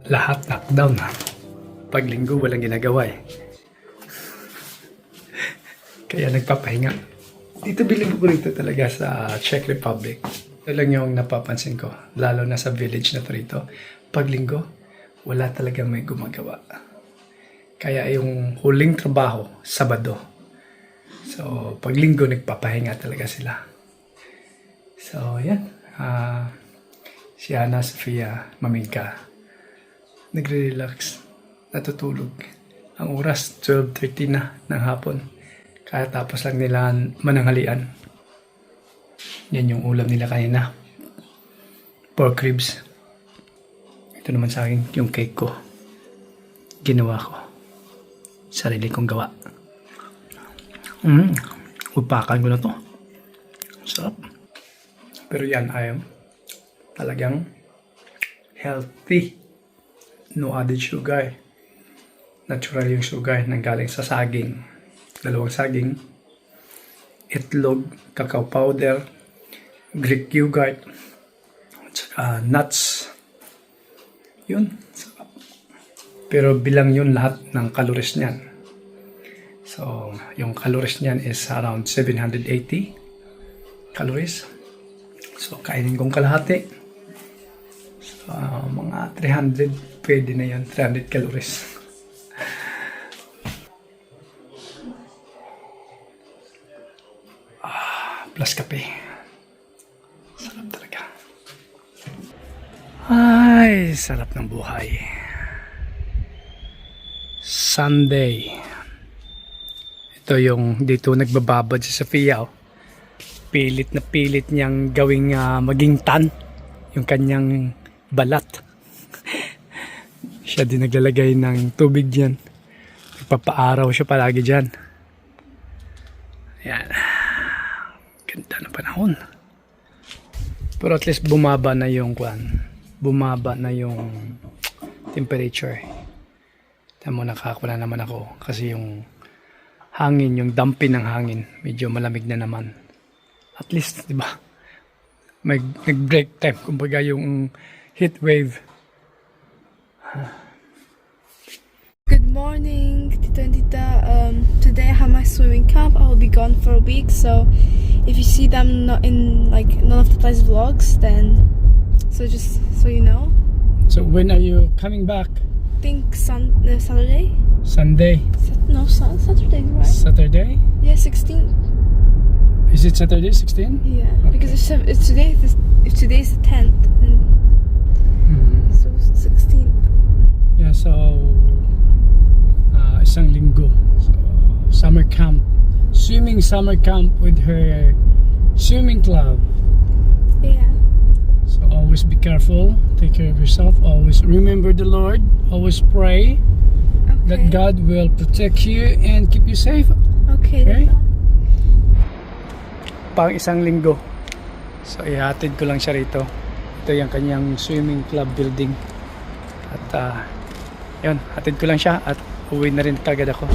lahat lockdown. Pag linggo walang ginagawa eh. Kaya nagpapahinga. Dito bilib ko rito talaga sa Czech Republic. Ito lang yung napapansin ko. Lalo na sa village na to rito. Pag linggo, wala talaga may gumagawa. Kaya yung huling trabaho, Sabado. So, pag linggo, nagpapahinga talaga sila. So, yan. Si Ana, Sofia, Mamingka, nagre-relax, natutulog. Ang oras, 12:30 na ng hapon. Kaya tapos lang nila mananghalian. Yan yung ulam nila kanina. Pork ribs. Ito naman sa akin, yung cake ko. Ginawa ko. Sarili kong gawa. Upakan ko na to. Sarap. Pero yan ay talagang healthy. No added sugar. Natural yung sugar nang galing sa saging. 2 saging, itlog, cacao powder, Greek yogurt, nuts. Yun. Pero bilang yun lahat ng calories niyan. So, yung calories niyan is around 780 calories. So, kainin kong kalahati. So, mga 300, pwede na yun, 300 calories. Plus kape. Sarap talaga. Ay, sarap ng buhay. Sunday. Ito yung dito nagbababad si Sofia. Pilit na pilit niyang gawing maging tan. Yung kanyang balat. Siya din naglalagay ng tubig dyan. Nagpapaaraw siya palagi dyan. Ayan. Ganda ng panahon. Pero at least bumaba na yung temperature. Tama, nakakula naman ako kasi yung hangin, yung dampi ng hangin, medyo malamig na naman. At least, di ba? Nag-break time, kumbaga yung heat wave. Good morning, Tito and Tita. Today I have my swimming camp. I will be gone for a week, so if you see them not in like none of the Tita's vlogs, then just so you know. So when are you coming back? I think Saturday. Sunday? Saturday, right? Saturday? Yeah, 16th. Is it Saturday 16? Yeah, Okay. because if today's the 10th, then so 16th. Yeah, so isang linggo. So, summer camp. Swimming summer camp with her swimming club. Yeah. So always be careful. Take care of yourself. Always remember the Lord. Always pray that Okay. God will protect you and keep you safe. Okay. Okay. Tita. Pang isang linggo. So ihatid ko lang siya rito. Ito yung kanyang swimming club building. At yun, hatid ko lang siya at uwi na rin kagad ako.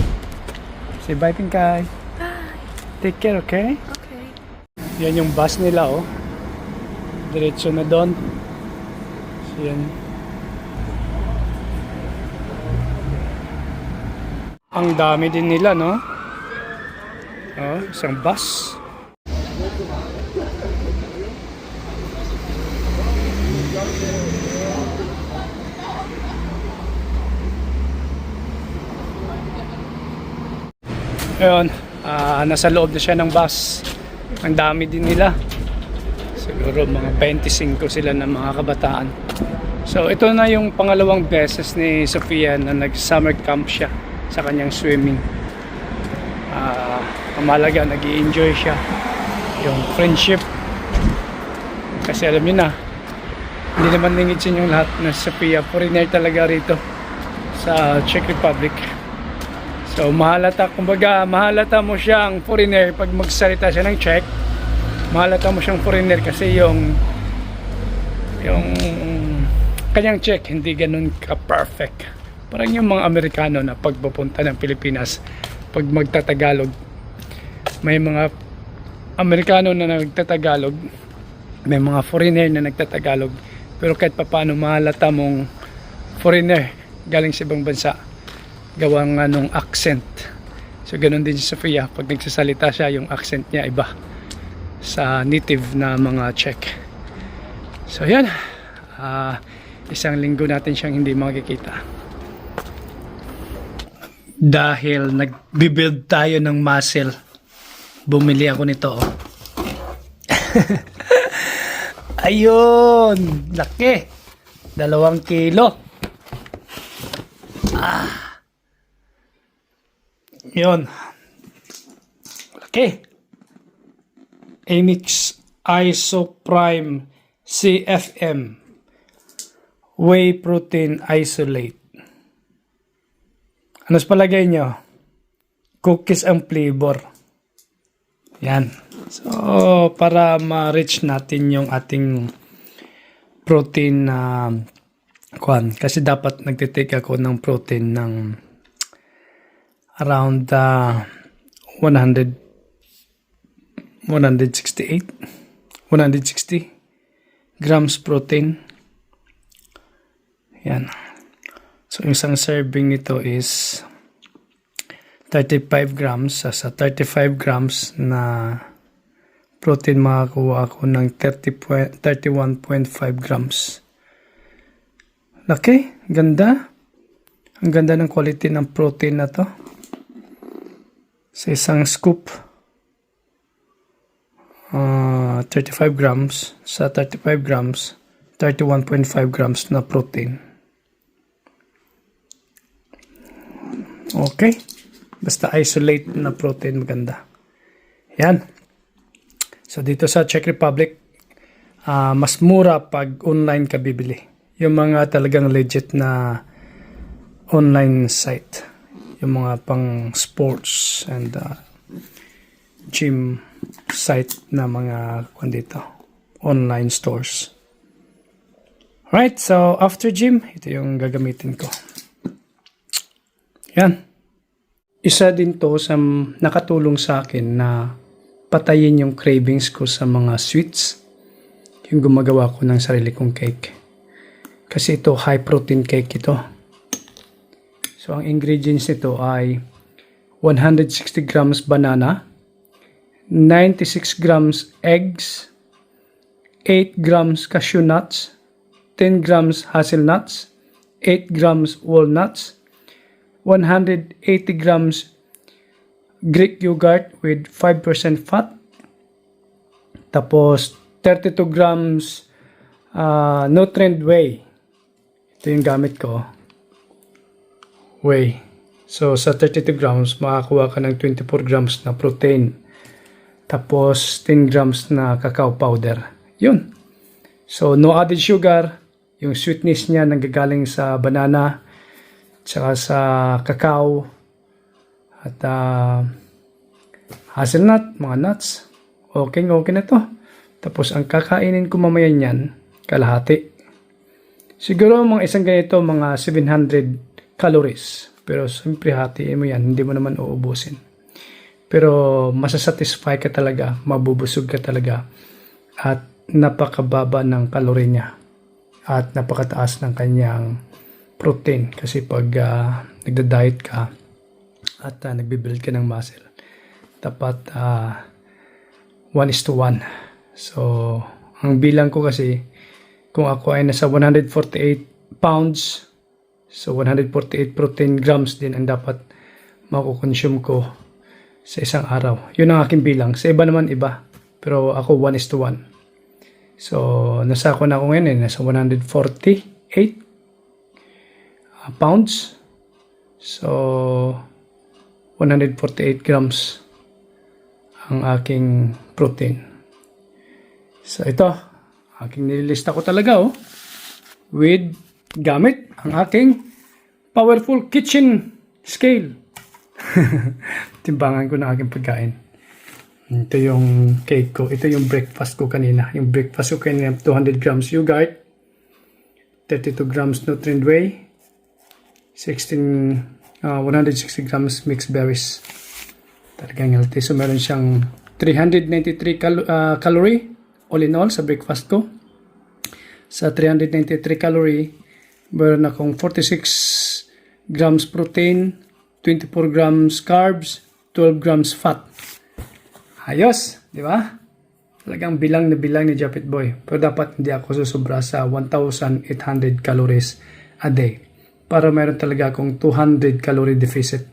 Say bye, Pinkay. Bye. Take care, okay? Okay. Yan yung bus nila, oh. Diretso na doon. So yan. Ang dami din nila, no? Oh, isang bus. Ayun, nasa loob na siya ng bus. Ang dami din nila. Siguro mga 25 sila ng mga kabataan. So ito na yung pangalawang beses ni Sofia na nag-summer camp siya sa kanyang swimming. Ang mahalaga, nag-i-enjoy siya. Yung friendship. Kasi alam niyo na, hindi naman ningitsin yung lahat na Sofia. Foreigner talaga rito sa Czech Republic. So mahalata, kumbaga mahalata mo siyang foreigner pag magsalita siya ng Czech. Mahalata mo siyang foreigner kasi yung kanyang Czech hindi ganun ka-perfect. Parang yung mga Amerikano na pagpupunta ng Pilipinas, pag magtatagalog, may mga Amerikano na nagtatagalog, may mga foreigner na nagtatagalog, pero kahit papaano mahalata mong foreigner, galing sa ibang bansa. Gawang nung accent. So ganun din si Sofia, pag nagsasalita siya, yung accent niya iba sa native na mga Czech. So yan, isang linggo natin siyang hindi makikita. Dahil nagbibuild tayo ng muscle, bumili ako nito. Ayun, laki. 2 kilo. Yun. Laki. Amix Isoprime CFM Whey Protein Isolate. Ano sa palagay nyo? Cookies ang flavor. Yan. So, para ma-reach natin yung ating protein na kasi dapat nagtitake ako ng protein ng around 160 grams protein. Yan. So, isang serving nito is 35 grams. Sa 35 grams na protein, makakuha ako ng 31.5 grams. Laki. Ganda. Ang ganda ng quality ng protein na to. Sa isang scoop, 35 grams. Sa 35 grams, 31.5 grams na protein. Okay. Basta isolate na protein, maganda. Yan. So, dito sa Czech Republic, mas mura pag online ka bibili. Yung mga talagang legit na online site. Yung mga pang sports and gym site na mga dito, online stores. Alright, so after gym, ito yung gagamitin ko. Yan. Isa din to sa nakatulong sa akin na patayin yung cravings ko sa mga sweets. Yung gumagawa ko ng sarili kong cake. Kasi ito, high protein cake ito. So, ang ingredients nito ay 160 grams banana, 96 grams eggs, 8 grams cashew nuts, 10 grams hazelnuts, 8 grams walnuts, 180 grams Greek yogurt with 5% fat. Tapos, 32 grams nutrient whey. Ito yung gamit ko. Whey. So, sa 32 grams, makakuha ka ng 24 grams na protein. Tapos, 10 grams na cacao powder. Yun. So, no added sugar. Yung sweetness niya nanggagaling sa banana, tsaka sa cacao, at hazelnut, mga nuts. Okay na to. Tapos, ang kakainin ko mamaya niyan, kalahati. Siguro, mga isang ganito, mga 700 calories. Pero, siyempre, hatiin mo yan. Hindi mo naman uubusin. Pero, masasatisfy ka talaga. Mabubusog ka talaga. At napakababa ng calorie niya. At napakataas ng kanyang protein. Kasi pag nagda-diet ka at nagbibuild ka ng muscle, dapat 1:1. So, ang bilang ko kasi, kung ako ay nasa 148 pounds, so 148 protein grams din ang dapat makukonsume ko sa isang araw. Yun ang aking bilang. Sa iba naman iba. Pero ako 1:1. So, nasa ako na ako ngayon, nasa 148 pounds. So, 148 grams ang aking protein. So, ito, aking nililista ko talaga, with gamit ang aking powerful kitchen scale. Timbangan ko na aking pagkain. Ito yung cake ko. Ito yung breakfast ko kanina. Yung breakfast ko kanina, 200 grams yogurt, 32 grams nutrient whey, 160 grams mixed berries. Talagang healthy. So, meron siyang 393 calorie all in all sa breakfast ko. Sa 393 calorie, Meron akong 46 grams protein, 24 grams carbs, 12 grams fat. Ayos, di ba? Talagang bilang na bilang ni Japit Boy. Pero dapat hindi ako susobra sa 1,800 calories a day. Para meron talaga akong 200 calorie deficit.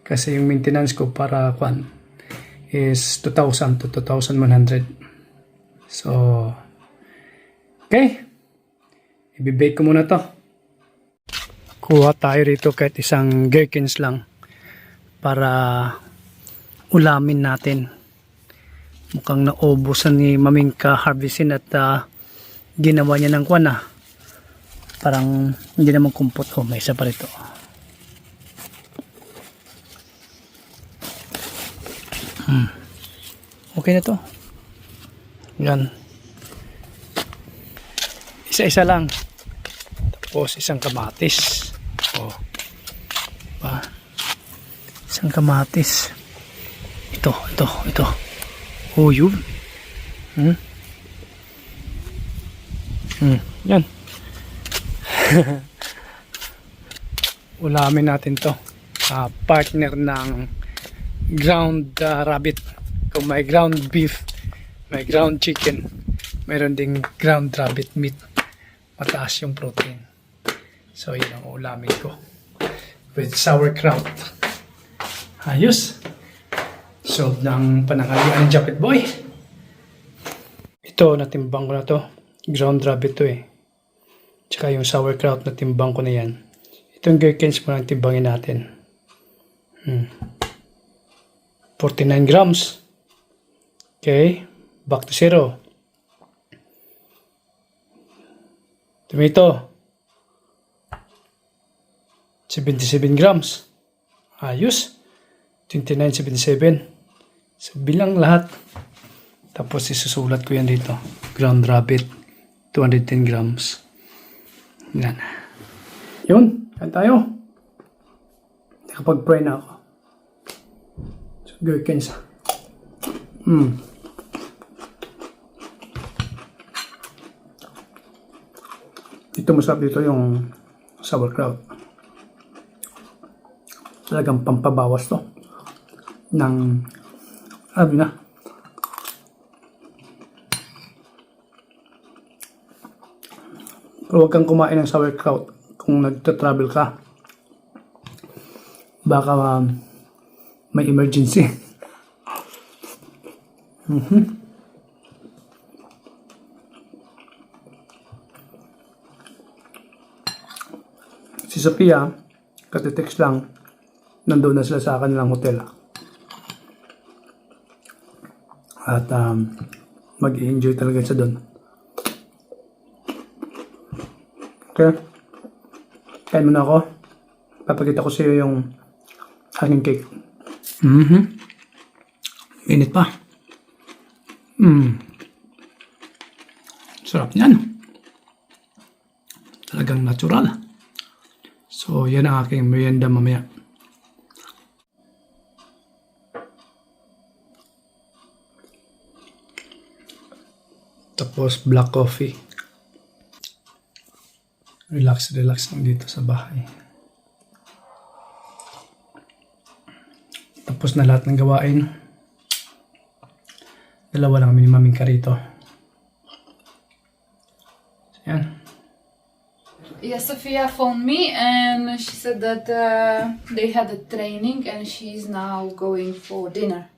Kasi yung maintenance ko para is 2,000 to 2,100. So, okay. I-bake ko muna to. Kuha tayo rito kahit isang gherkins lang para ulamin natin. Mukhang naubusan ni Maming ka-harvestin at ginawa niya ng kwan. Parang hindi naman kumpot. Oh, may isa pa rito. Okay na to. Yan. Isa-isa lang. Tapos isang kamatis. Oh. Diba? Isang kamatis. Ito. Oh, yun. Yan. Ulamin natin to. Partner ng ground rabbit. Kung may ground beef, may ground chicken, mayroon ding ground rabbit meat. Mataas yung protein. So, yun ang ulamin ko. With sauerkraut. Ayos. So, ng panangalian ng Japit Boy. Ito, natimbang ko na to. Ground rabbit to eh. Tsaka yung sauerkraut, natimbang ko na yan. Itong gherkins mo lang timbangin natin. 49 grams. Okay. Back to zero. Tomato. 77 grams. Ayos. 29.77. So, bilang lahat. Tapos, isusulat ko yan dito. Ground rabbit. 210 grams. Yan. Yun. Kain tayo. Nakapag-pray na ako. So, gherkins. Ito masarap dito yung sauerkraut. Talagang pampabawas to ng sabi na. Pero huwag kang kumain ng sauerkraut kung nagta-travel ka. Baka may emergency. Si Sophia, katitext lang, nandoon na sila sa kanilang hotel. At mag-i-enjoy talaga siya doon. Okay. Kain muna ako. Papakita ko sa iyo yung aking cake. Init pa. Sarap niyan. Talagang natural. So, yan ang aking merienda mamaya. Tapos, black coffee. Relax lang dito sa bahay. Tapos na lahat ng gawain. Dalawa lang kami ni Maming Karito. So, yan. Yeah, Sophia phoned me and she said that they had a training and she's now going for dinner.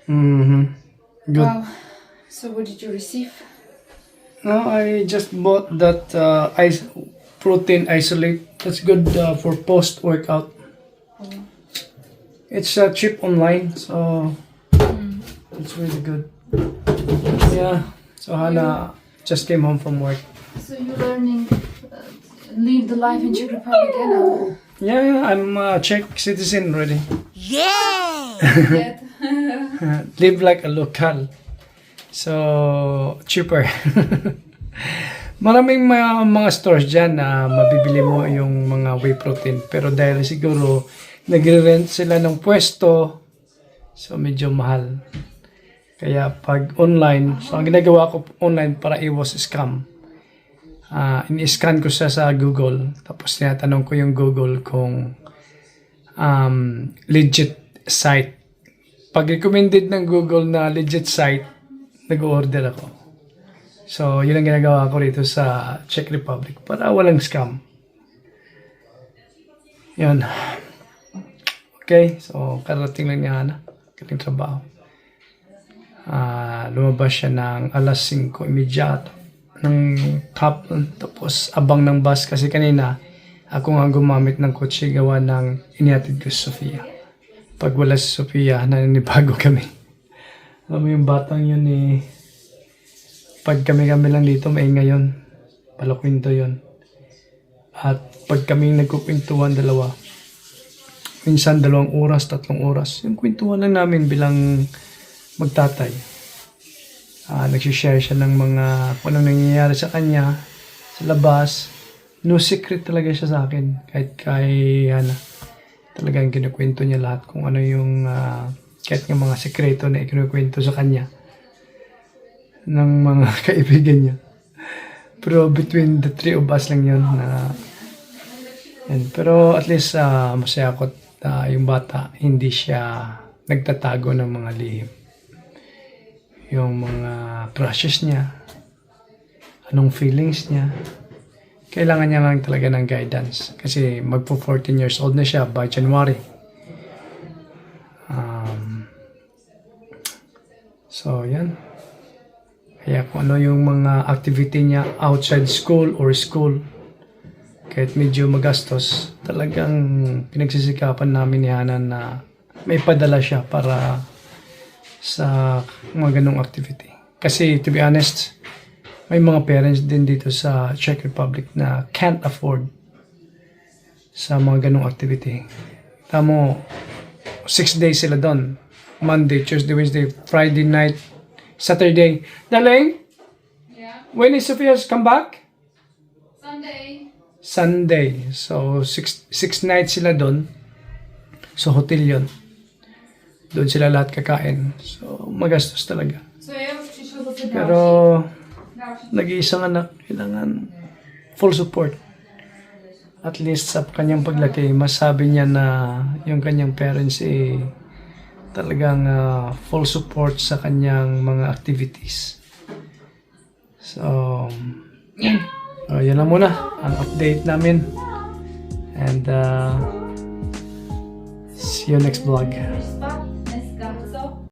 Good. Wow. So what did you receive? No, I just bought that protein isolate. That's good for post-workout. It's cheap online, so it's really good. Yeah. So Hannah just came home from work. So you're learning live the life in Czech Republic now. Yeah, I'm a Czech citizen already. Yet. Live like a local. So, cheaper. Maraming mga stores dyan na mabibili mo yung mga whey protein. Pero dahil siguro nagre-rent sila ng pwesto, so medyo mahal. Kaya pag online, so ang ginagawa ko online para iwas scam. ini-scan ko siya sa Google. Tapos tinatanong ko yung Google kung legit site. Pag recommended ng Google na legit site, nag-order ako. So, yun ang ginagawa ko rito sa Czech Republic para walang scam. Yun. Okay, so karating lang ni Hana. Kating trabaho. Lumabas siya ng alas 5:30 ng hapon. Tapos abang ng bus kasi kanina ako nga gumamit ng kotse gawa ng inihatid ko si Sofia. Pag wala si Sofia, naninibago kami. Alam mo yung batang yun pag kami lang dito, maingay yun. Palakwinto yun. At pag kami nagkukwentuhan dalawa, minsan 2 oras, 3 oras, yung kwentuhan lang namin bilang magtatay. Nagsishare siya ng mga kung anong nangyayari sa kanya, sa labas. No secret talaga siya sa akin. Kahit kay Hana. Talagang kinukwento niya lahat kung ano yung kahit ng mga sekreto na ikinukwento sa kanya ng mga kaibigan niya. Pero between the three of us lang yun yan. Pero at least masaya ako yung bata hindi siya nagtatago ng mga lihim. Yung mga crushes niya, anong feelings niya, kailangan niya lang talaga ng guidance. Kasi magpo 14 years old na siya by January. So, yan. Kaya kung ano yung mga activity niya outside school or school, kahit medyo magastos, talagang pinagsisikapan namin ni Hana na may padala siya para sa mga ganong activity. Kasi to be honest, may mga parents din dito sa Czech Republic na can't afford sa mga ganong activity. Tamo, 6 days sila doon. Monday, Tuesday, Wednesday, Friday night, Saturday. Darling, Yeah. when is Sophia's come back? Sunday. So, 6 nights sila doon. So, hotel yun. Doon sila lahat kakain. So, magastos talaga. So ja już przyszła do tego. Pero, nag-iisang anak, kailangan full support. At least sa kanyang paglaki, masabi niya na yung kanyang parents talagang full support sa kanyang mga activities. So, yan lang muna ang update namin. And see you next vlog.